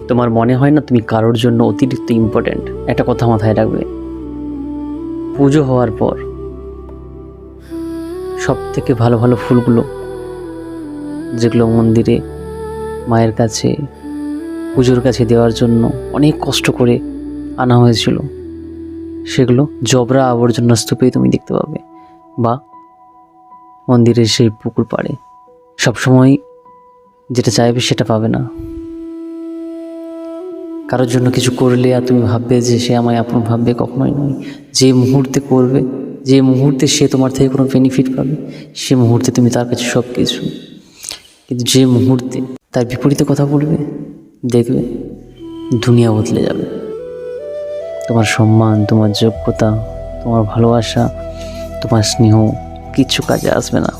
তোমার মনে হয় না তুমি কারোর জন্য অতিরিক্ত ইম্পর্ট্যান্ট? একটা কথা মাথায় রাখবে, পুজো হওয়ার পর সব থেকে ভালো ভালো ফুলগুলো যেগুলো মন্দিরে মায়ের কাছে পুজোর কাছে দেওয়ার জন্য অনেক কষ্ট করে আনা হয়েছিল, সেগুলো জবরা আবর্জনা স্তূপেই তুমি দেখতে পাবে, বা মন্দিরের সেই পুকুর পাড়ে। সবসময় যেটা চাইবে সেটা পাবে না। কারোর জন্য কিছু করলে আর তুমি ভাববে যে সে আমায় আপন ভাববে, কখনোই নয়। যে মুহূর্তে করবে, যে মুহূর্তে সে তোমার থেকে কোনো বেনিফিট পাবে, সে মুহূর্তে তুমি তার কাছে সব কিছু। কিন্তু যে মুহূর্তে তার বিপরীতে কথা বলবে, দেখবে দুনিয়া বদলে যাবে। তোমার সম্মান, তোমার যোগ্যতা, তোমার ভালোবাসা, তোমার স্নেহ কিচ্ছু কাজে আসবে না।